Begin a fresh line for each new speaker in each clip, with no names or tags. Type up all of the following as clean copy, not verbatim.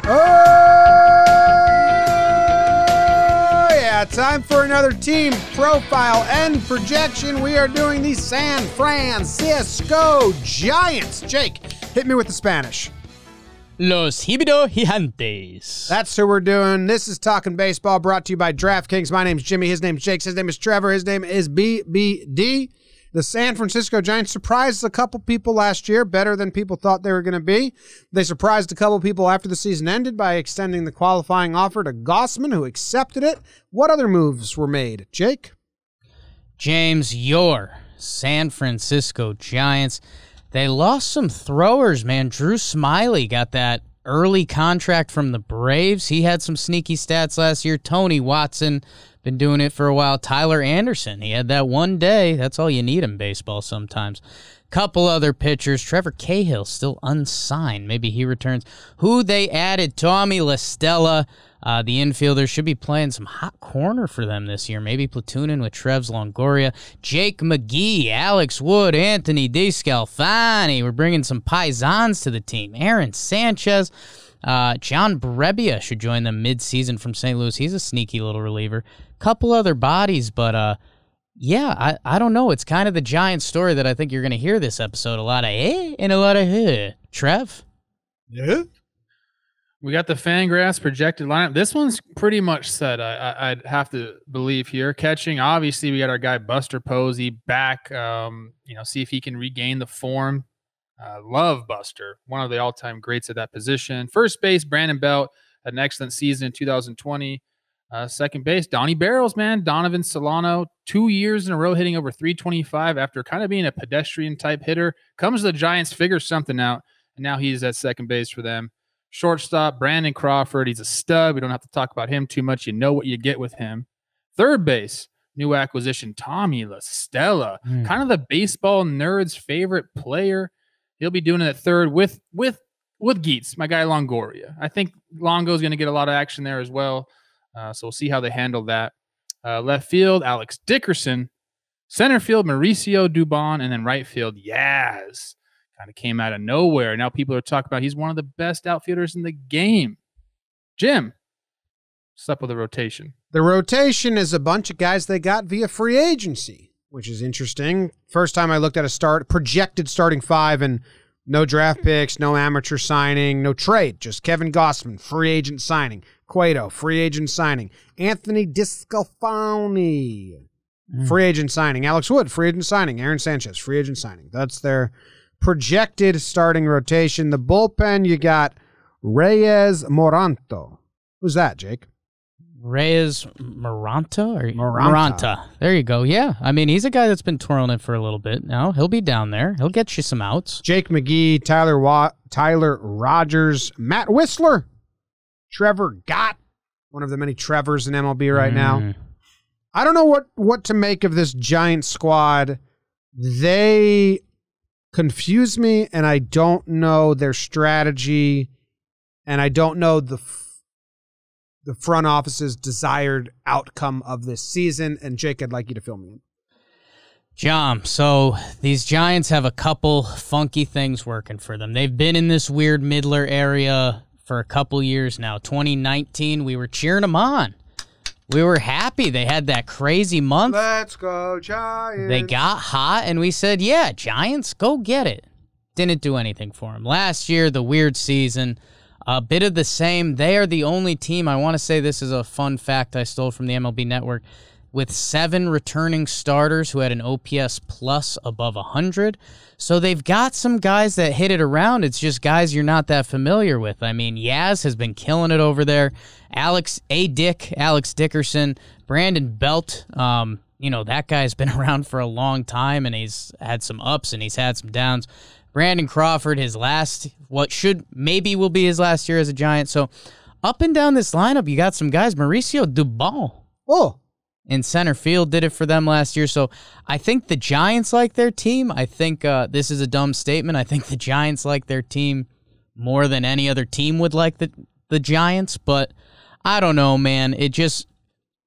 Oh, yeah, time for another team profile and projection. We are doing the San Francisco Giants. Jake, hit me with the Spanish.
Los Gigantes.
That's who we're doing. This is Talkin' Baseball, brought to you by DraftKings. My name's Jimmy. His name's Jake. His name is Trevor. His name is BBD. The San Francisco Giants surprised a couple people last year, better than people thought they were going to be. They surprised a couple people after the season ended by extending the qualifying offer to Gossman, who accepted it. What other moves were made? Jake?
James, your San Francisco Giants. They lost some throwers, man. Drew Smiley got that early contract from the Braves. He had some sneaky stats last year. Tony Watson, been doing it for a while. Tyler Anderson, he had that one day. That's all you need in baseball sometimes. Couple other pitchers. Trevor Cahill still unsigned. Maybe he returns. Who they added? Tommy La Stella. The infielder should be playing some hot corner for them this year. Maybe platooning with Trevs Longoria. Jake McGee, Alex Wood, Anthony DeScalfani. We're bringing some paisans to the team. Aaron Sanchez. John Brebbia should join them mid-season from St. Louis. He's a sneaky little reliever. Couple other bodies, but yeah, I don't know. It's kind of the Giants story that I think you're going to hear this episode. A lot of and a lot of Trev?
Yeah. We got the Fangraphs projected lineup. This one's pretty much set, I'd have to believe here. Catching, obviously, we got our guy Buster Posey back. See if he can regain the form. Love Buster, one of the all-time greats at that position. First base, Brandon Belt, had an excellent season in 2020. Second base, Donnie Barrels, man. Donovan Solano, 2 years in a row hitting over 325 after kind of being a pedestrian-type hitter. Comes to the Giants, figures something out, and now he's at second base for them. Shortstop, Brandon Crawford. He's a stud. We don't have to talk about him too much. You know what you get with him. Third base, new acquisition, Tommy La Stella. Kind of the baseball nerd's favorite player. He'll be doing it at third with Geets, my guy Longoria. I think Longo's going to get a lot of action there as well. So we'll see how they handle that. Left field, Alex Dickerson. Center field, Mauricio Dubon. And then right field, Yaz. Kind of came out of nowhere. Now people are talking about he's one of the best outfielders in the game. Jim, what's up with the rotation?
The rotation is a bunch of guys they got via free agency, which is interesting. First time I looked at a projected starting five, and no draft picks, no amateur signing, no trade. Just Kevin Gossman, free agent signing. Cueto, free agent signing. Anthony DeScalfani, free agent signing. Alex Wood, free agent signing. Aaron Sanchez, free agent signing. That's their projected starting rotation. The bullpen, you got Reyes Moranto. Who's that, Jake?
Reyes Moranta. There you go. Yeah. I mean, he's a guy that's been twirling it for a little bit now. He'll be down there. He'll get you some outs.
Jake McGee, Tyler Rogers, Matt Whistler, Trevor Gott, one of the many Trevors in MLB right now. I don't know what to make of this Giant squad. They confuse me, and I don't know their strategy, and I don't know the front office's desired outcome of this season. And Jake, I'd like you to fill me in.
John, so these Giants have a couple funky things working for them. They've been in this weird Midler area for a couple years now. 2019, we were cheering them on. We were happy. They had that crazy month.
Let's go, Giants.
They got hot, and we said, yeah, Giants, go get it. Didn't do anything for them. Last year, the weird season, a bit of the same. They are the only team, I want to say this is a fun fact I stole from the MLB Network, with 7 returning starters who had an OPS plus above 100. So they've got some guys that hit it around. It's just guys you're not that familiar with. I mean, Yaz has been killing it over there. Alex Dickerson, Brandon Belt, that guy's been around for a long time, and he's had some ups and he's had some downs. Brandon Crawford, maybe will be his last year as a Giant. So up and down this lineup, you got some guys. Mauricio Dubon. In center field, did it for them last year. So I think the Giants like their team. I think this is a dumb statement. I think the Giants like their team more than any other team would like the Giants. But I don't know, man.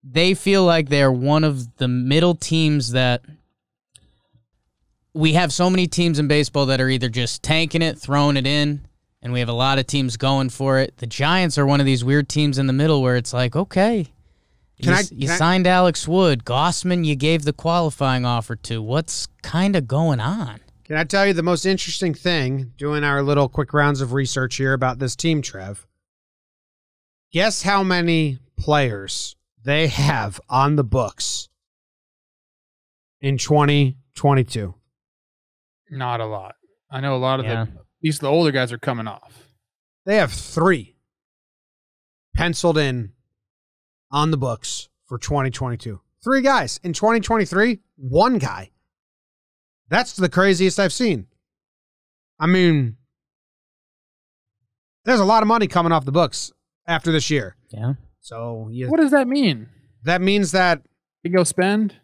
They feel like they're one of the middle teams that we have so many teams in baseball that are either just tanking it, throwing it in, and we have a lot of teams going for it. The Giants are one of these weird teams in the middle where it's like, okay, you signed Alex Wood. Gossman, you gave the qualifying offer to. What's kind of going on?
Can I tell you the most interesting thing, doing our little quick rounds of research here about this team, Trev? Guess how many players they have on the books in 2022?
Not a lot. I know a lot of at least the older guys are coming off.
They have 3 penciled in on the books for 2022. 3 guys. In 2023, 1 guy. That's the craziest I've seen. I mean, there's a lot of money coming off the books after this year.
Yeah.
So
what does that mean?
That means that
they go spend?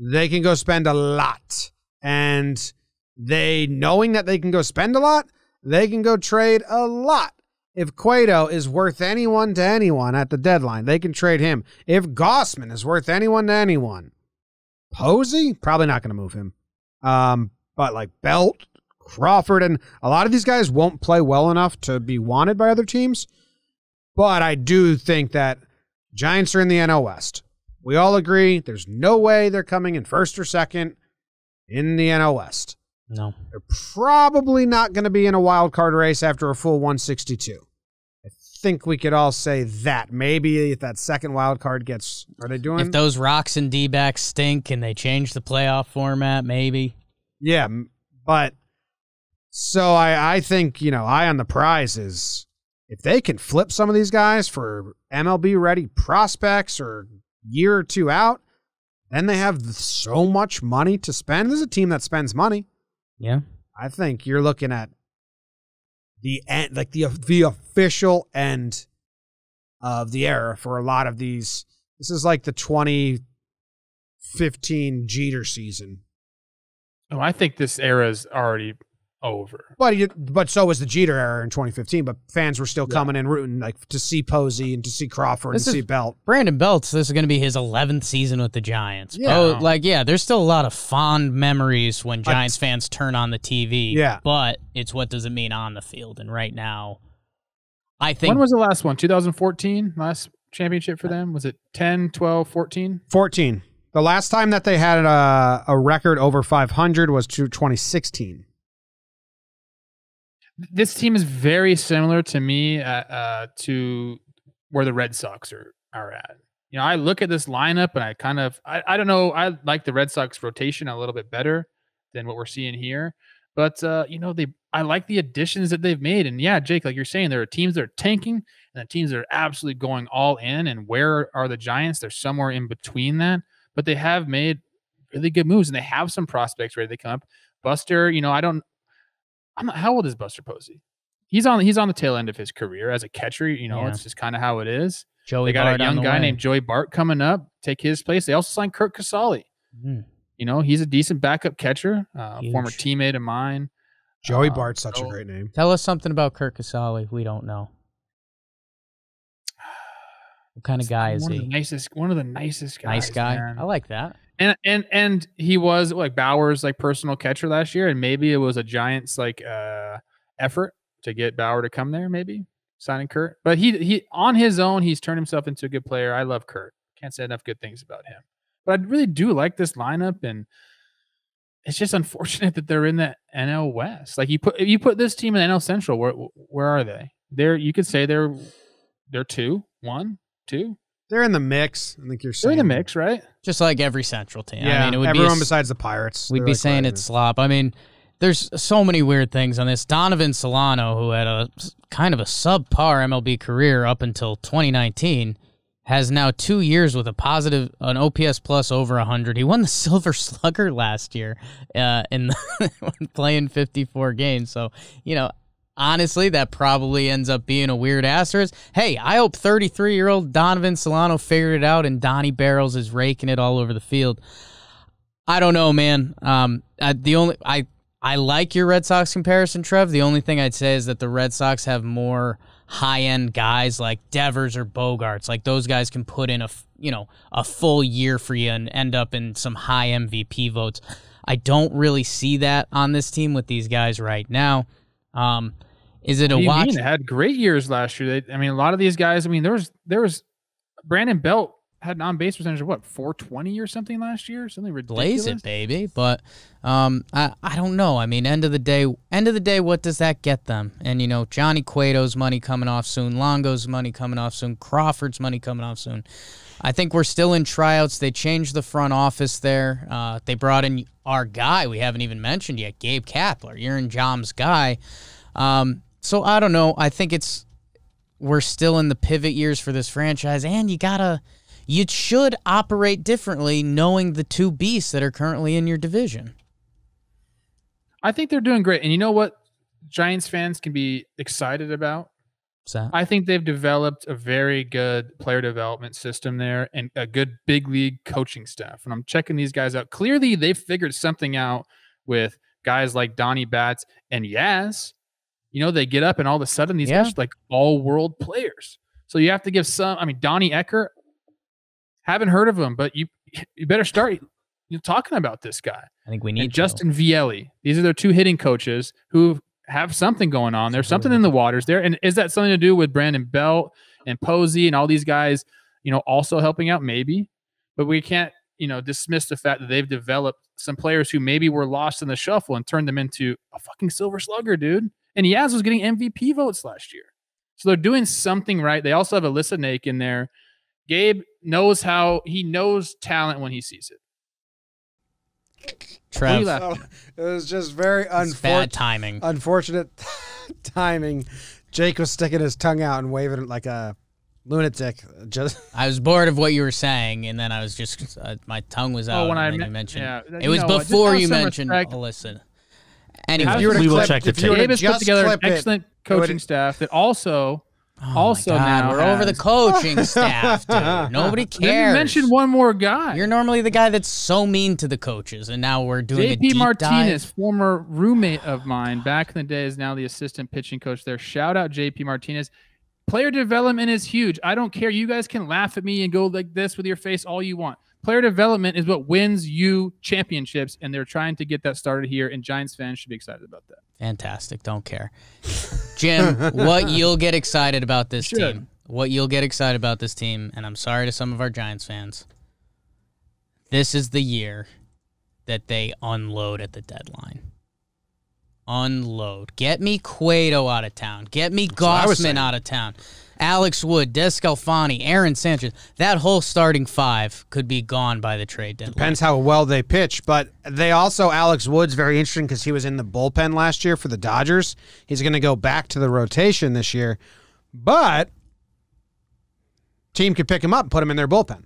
They can go spend a lot. And knowing that they can go spend a lot, they can go trade a lot. If Cueto is worth anyone to anyone at the deadline, they can trade him. If Gossman is worth anyone to anyone, Posey, probably not going to move him. But like Belt, Crawford, and a lot of these guys won't play well enough to be wanted by other teams. But I do think that Giants are in the NL West. We all agree there's no way they're coming in first or second in the NL West.
No.
They're probably not going to be in a wild card race after a full 162. I think we could all say that. Maybe if that second wild card gets... Are they doing...
If those Rocks and D-backs stink and they change the playoff format, maybe.
Yeah, but... So I think, eye on the prize is if they can flip some of these guys for MLB-ready prospects or year or 2 out, then they have so much money to spend. This is a team that spends money.
Yeah.
I think you're looking at the end, like the official end of the era for a lot of these. This is like the 2015 Jeter season.
Oh, I think this era is already over.
But so was the Jeter era in 2015. But fans were still coming in rooting to see Posey and to see Crawford and to see Belt.
Brandon Belt's. This is going to be his 11th season with the Giants.
Yeah.
There's still a lot of fond memories when Giants fans turn on the TV.
Yeah.
But it's what does it mean on the field? And right now, I think.
When was the last one? 2014? Last championship for them? Was it 10, 12, 14?
14. The last time that they had a record over 500 was 2016.
This team is very similar to me to where the Red Sox are at. I look at this lineup and I I don't know. I like the Red Sox rotation a little bit better than what we're seeing here. But, I like the additions that they've made. And yeah, Jake, like you're saying, there are teams that are tanking and the teams that are absolutely going all in. And where are the Giants? They're somewhere in between that. But they have made really good moves and they have some prospects ready to come up. Buster, how old is Buster Posey? He's on the tail end of his career as a catcher. It's just kind of how it is. They got a young guy named Joey Bart coming up, take his place. They also signed Kurt Casali. He's a decent backup catcher, former teammate of mine.
Joey Bart's such a great name.
Tell us something about Kurt Casali. We don't know. What kind of guy is he?
One of the nicest guys.
Nice guy.
Man.
I like that.
And he was like Bauer's personal catcher last year, and maybe it was a Giants effort to get Bauer to come there, maybe signing Kurt. But he on his own, he's turned himself into a good player. I love Kurt. Can't say enough good things about him. But I really do like this lineup, and it's just unfortunate that they're in the NL West. Like you put this team in NL Central, where are they? You could say they're 2, 1, 2.
They're in the mix. I think you're saying.
They're in the mix, right?
Just like every Central team.
Yeah, it would everyone besides the Pirates.
We'd be saying it's slop. I mean, there's so many weird things on this. Donovan Solano, who had a kind of a subpar MLB career up until 2019, has now 2 years with an OPS plus over 100. He won the Silver Slugger last year when playing 54 games. So, honestly, that probably ends up being a weird asterisk. Hey, I hope 33-year-old Donovan Solano figured it out and Donnie Barrels is raking it all over the field. I don't know, man. I like your Red Sox comparison, Trev. The only thing I'd say is that the Red Sox have more high-end guys like Devers or Bogarts. Like those guys can put in a full year for you and end up in some high MVP votes. I don't really see that on this team with these guys right now. Is it
What
a
do you
watch?
mean? They had great years last year. I mean, a lot of these guys. I mean, there was Brandon Belt had an on-base percentage of what, 420 or something last year, something ridiculous.
Blaze it, baby. But I don't know. I mean, end of the day, what does that get them? And you know, Johnny Cueto's money coming off soon, Longo's money coming off soon, Crawford's money coming off soon. I think we're still in tryouts. They changed the front office there. They brought in our guy we haven't even mentioned yet, Gabe Kapler. You're in Jom's guy. So I don't know. I think we're still in the pivot years for this franchise, and you should operate differently knowing the two beasts that are currently in your division.
I think they're doing great. And you know what Giants fans can be excited about?
What's that?
I think they've developed a very good player development system there and a good big league coaching staff. And I'm checking these guys out. Clearly, they've figured something out with guys like Donnie Batts and Yaz. You know, they get up and all of a sudden these guys are like all-world players. So you have to give some. I mean, Donnie Ecker, haven't heard of him, but you better start talking about this guy.
I think we need
Justin Vielli. These are their two hitting coaches who have something going on. There's something in the waters there. And is that something to do with Brandon Belt and Posey and all these guys, also helping out? Maybe. But we can't, dismiss the fact that they've developed some players who maybe were lost in the shuffle and turned them into a fucking silver slugger, dude. And Yaz was getting MVP votes last year. So they're doing something right. They also have Alyssa Nake in there. Gabe knows talent when he sees it.
Trev.
So, it was just very
bad timing.
Unfortunate timing. Jake was sticking his tongue out and waving it like a lunatic.
I was bored of what you were saying, and then I was just my tongue was out.
When
you mentioned
it
was before you mentioned Alyssa. Anyway,
we
will check the tape.
Gabe has put together an excellent coaching staff that also now
we're over the coaching staff, dude. Nobody cares.
Let me mention one more guy.
You're normally the guy that's so mean to the coaches, and now we're doing a
JP
deep
Martinez,
dive.
former roommate of mine back in the day, is now the assistant pitching coach there. Shout out JP Martinez. Player development is huge. I don't care. You guys can laugh at me and go like this with your face all you want. Player development is what wins you championships, and they're trying to get that started here, and Giants fans should be excited about that.
Fantastic. Don't care. Jim, what you'll get excited about this team. What you'll get excited about this team, and I'm sorry to some of our Giants fans, this is the year that they unload at the deadline. Unload. Get me Cueto out of town. Get me Gossman out of town. Alex Wood, Descalfani, Aaron Sanchez. That whole starting five could be gone by the trade deadline.
Depends how well they pitch, but they also, Alex Wood's very interesting because he was in the bullpen last year for the Dodgers. He's going to go back to the rotation this year, but team could pick him up and put him in their bullpen.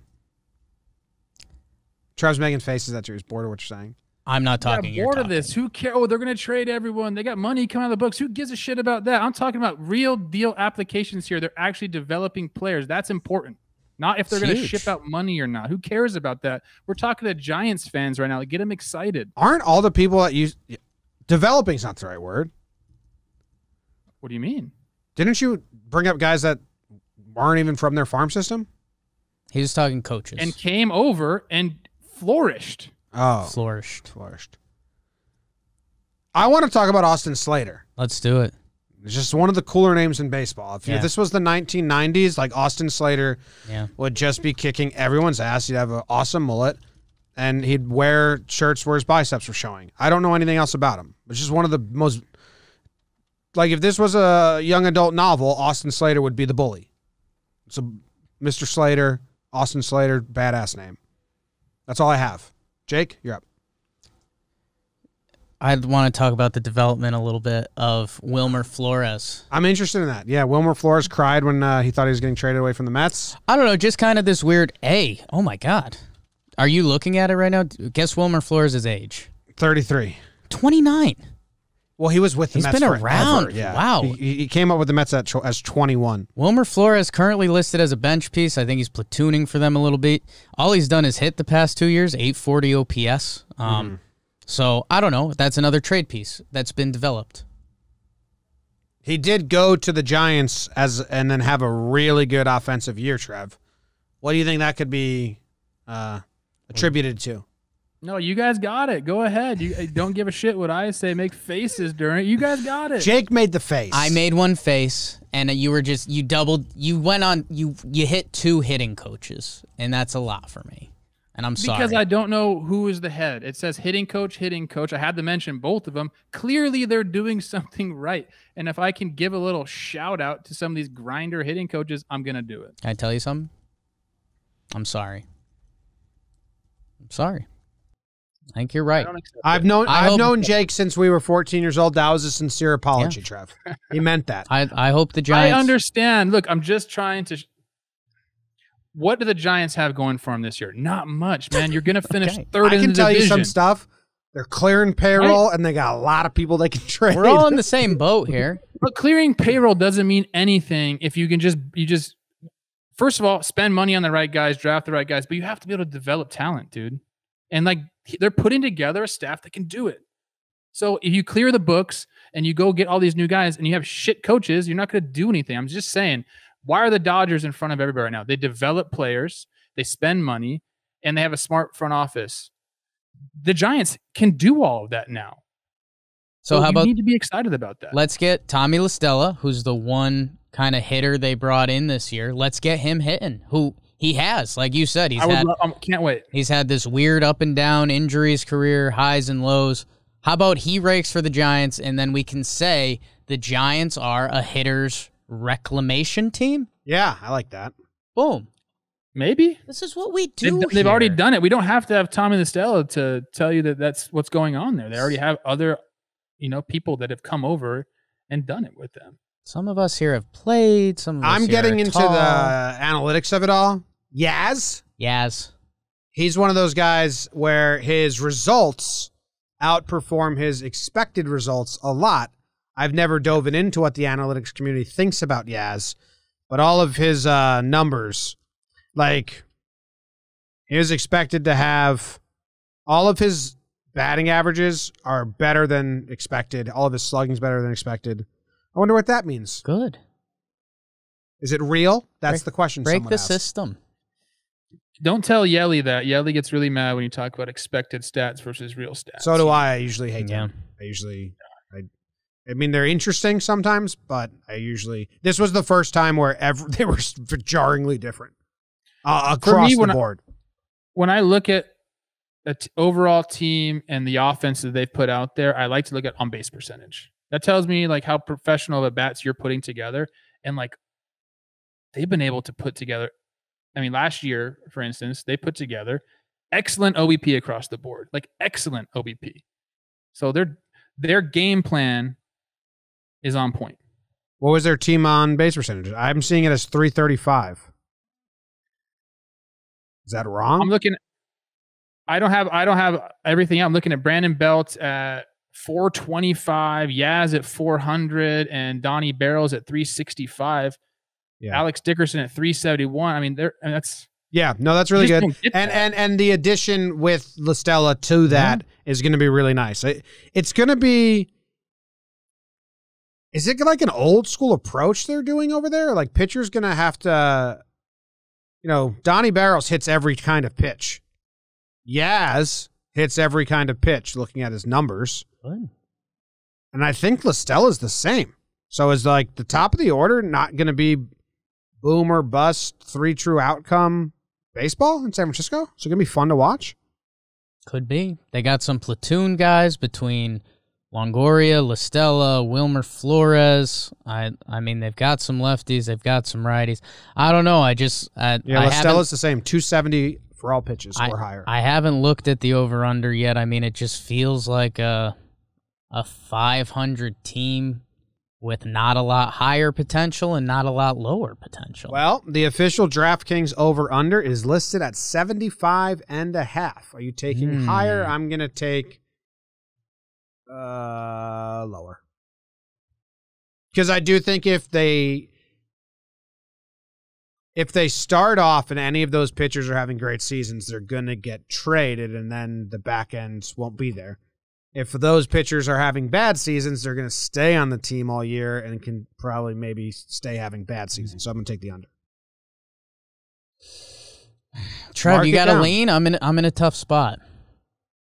Trev's making faces at you. He's bored of what you're saying.
I'm not talking.
Bored of this. Who cares? Oh, they're going to trade everyone. They got money coming out of the books. Who gives a shit about that? I'm talking about real deal applications here. They're actually developing players. That's important. Not if they're going to ship out money or not. Who cares about that? We're talking to Giants fans right now. Like, get them excited.
Aren't all the people that use developing is not the right word.
What do you mean?
Didn't you bring up guys that aren't even from their farm system?
He was talking coaches.
And came over and flourished.
Oh,
Flourished.
I want to talk about Austin Slater.
Let's do it.
It's just one of the cooler names in baseball. If this was the 1990s, like Austin Slater would just be kicking everyone's ass. He'd have an awesome mullet, and he'd wear shirts where his biceps were showing. I don't know anything else about him. It's just one of the most, like if this was a young adult novel, Austin Slater would be the bully. So Mr. Slater, Austin Slater, badass name. That's all I have. Jake, you're up.
I want to talk about the development a little bit of Wilmer Flores.
I'm interested in that. Yeah, Wilmer Flores cried when he thought he was getting traded away from the Mets.
I don't know, just kind of this weird, oh my God. Are you looking at it right now? Guess Wilmer Flores' age.
33.
29.
Well, he was with the Mets
forever.
He's been around.
Yeah. Wow.
He came up with the Mets as 21.
Wilmer Flores currently listed as a bench piece. I think he's platooning for them a little bit. All he's done is hit the past 2 years, 840 OPS. So, I don't know. That's another trade piece that's been developed.
He did go to the Giants and then have a really good offensive year, Trev. What do you think that could be attributed to?
No, you guys got it. Go ahead. You don't give a shit what I say. Make faces during it. You guys got it.
Jake made the face.
I made one face, and you hit 2 hitting coaches, and that's a lot for me. And I'm sorry.
Because I don't know who is the head. It says hitting coach. I had to mention both of them. Clearly, they're doing something right. And if I can give a little shout out to some of these grinder hitting coaches, I'm going to do it.
Can I tell you something? I'm sorry. I think you're right.
I've known Jake since we were 14 years old. That was a sincere apology, Trev. He meant that.
I hope the Giants.
I understand. Look, I'm just trying to. What do the Giants have going for them this year? Not much, man. You're going to finish third in the division. I can tell you some stuff.
They're clearing payroll, and they got a lot of people they can trade.
We're all in the same boat here.
But clearing payroll doesn't mean anything if you can just first of all, spend money on the right guys, draft the right guys, but you have to be able to develop talent, dude. And like they're putting together a staff that can do it. So if you clear the books and you go get all these new guys and you have shit coaches, you're not going to do anything. I'm just saying, why are the Dodgers in front of everybody right now? They develop players, they spend money, and they have a smart front office. The Giants can do all of that now.
So how about
you need to be excited about that.
Let's get Tommy La Stella, who's the one kind of hitter they brought in this year. Let's get him hitting. Who he has, like you said,
can't wait.
He's had this weird up and down injuries career, highs and lows. How about he rakes for the Giants, and then we can say the Giants are a hitter's reclamation team?
Yeah, I like that.
Boom.
Maybe.
This is what we do.
They've already done it. We don't have to have Tommy La Stella to tell you that that's what's going on there. They already have other, people that have come over and done it with them.
Some of us here have played. Some of us
I'm getting into the analytics of it all. Yaz. He's one of those guys where his results outperform his expected results a lot. I've never dove into what the analytics community thinks about Yaz, but all of his numbers, like he was expected to have all of his batting averages are better than expected. All of his slugging's better than expected. I wonder what that means.
Good.
Is it real? That's the question.
Break the system.
Don't tell Yelly that. Yelly gets really mad when you talk about expected stats versus real stats.
So do I. I usually hate them. I mean, they're interesting sometimes, but this was the first time where they were jarringly different across the board.
When I look at an overall team and the offense that they've put out there, I like to look at on-base percentage. That tells me like how professional of bats you're putting together, and like they've been able to put together. I mean, last year, for instance, they put together excellent OBP across the board, like excellent OBP. So their game plan is on point.
What was their team on base percentage? I'm seeing it as 335. Is that wrong?
I'm looking. I don't have everything out. I'm looking at Brandon Belt at 425, Yaz at 400, and Donnie Barrels at 365. Yeah. Alex Dickerson at 371. I mean, that's
that's really good. And the addition with La Stella to that is going to be really nice. It's going to be. Is it like an old school approach they're doing over there? Like pitcher's going to have to, Donnie Barrels hits every kind of pitch. Yaz hits every kind of pitch. Looking at his numbers,
good.
And I think La Stella's the same. So is like the top of the order not going to be boom or bust, 3 true outcome baseball in San Francisco? So it's going to be fun to watch.
Could be. They got some platoon guys between Longoria, La Stella, Wilmer Flores. I mean, they've got some lefties, they've got some righties. I don't know.
La Stella's the same, 270 for all pitches or higher.
I haven't looked at the over/under yet. I mean, it just feels like a 500 team with not a lot higher potential and not a lot lower potential.
Well, the official DraftKings over/under is listed at 75.5. Are you taking higher? I'm going to take lower. Because I do think if they start off and any of those pitchers are having great seasons, they're going to get traded and then the back ends won't be there. If those pitchers are having bad seasons, they're going to stay on the team all year and can probably maybe stay having bad seasons. So I'm going to take the under.
Trev, you got to lean. I'm in a tough spot.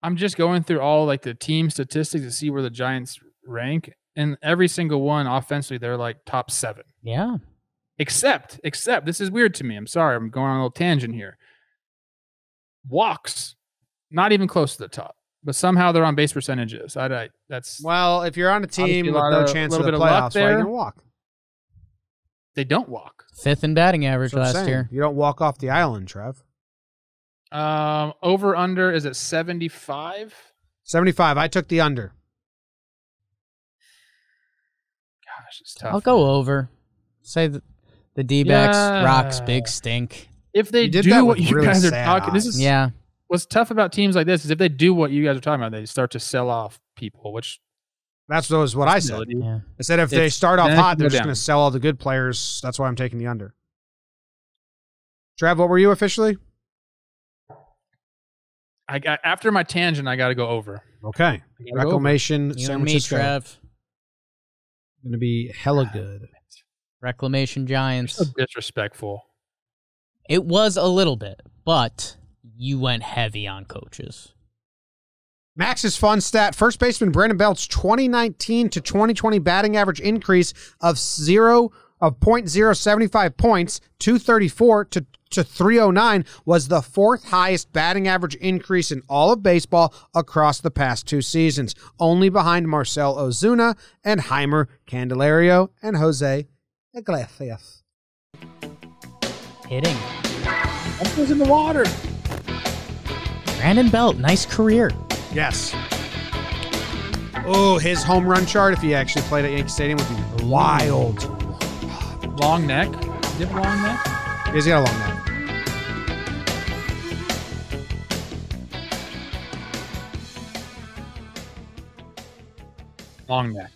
I'm just going through all like the team statistics to see where the Giants rank, and every single one offensively, they're like top 7.
Yeah.
Except this is weird to me. I'm sorry, I'm going on a little tangent here. Walks, not even close to the top, but somehow they're on base percentages. That's
Well, if you're on a team with no chance of the playoffs, why are you going to walk?
They don't walk.
5th in batting average
That's what I'm
last
saying.
year.
You don't walk off the island, Trev.
Over under is at 75.
75. I took the under.
Gosh, it's tough.
I'll go over. Say the D-backs, Rocks, big stink.
If they
did
do
that
what
with
you
really
guys are
sad
talking, this
eyes.
is
Yeah.
what's tough about teams like this is if they do what you guys are talking about, they start to sell off people, which
That's what I said.
Yeah.
I said if they start off
then it
hot,
can
they're
go
just
down.
going to sell all the good players. That's why I'm taking the under. Trev, what were you officially?
I got after my tangent, I got to go over.
Okay.
I gotta go
Reclamation,
You
San
and me,
Francisco.
Trev.
Going to be hella good.
Reclamation Giants.
So disrespectful.
It was a little bit, but you went heavy on coaches.
Max's fun stat. First baseman Brandon Belt's 2019 to 2020 batting average increase of 0.075 points, 234 to 309, was the 4th highest batting average increase in all of baseball across the past 2 seasons, only behind Marcell Ozuna and Heimer Candelario and Jose Iglesias.
Hitting.
What goes in the water?
Brandon Belt, nice career.
Yes. Oh, his home run chart, if he actually played at Yankee Stadium, would be wild.
Long neck. Did he have a long neck?
He's got a long neck.
Long neck.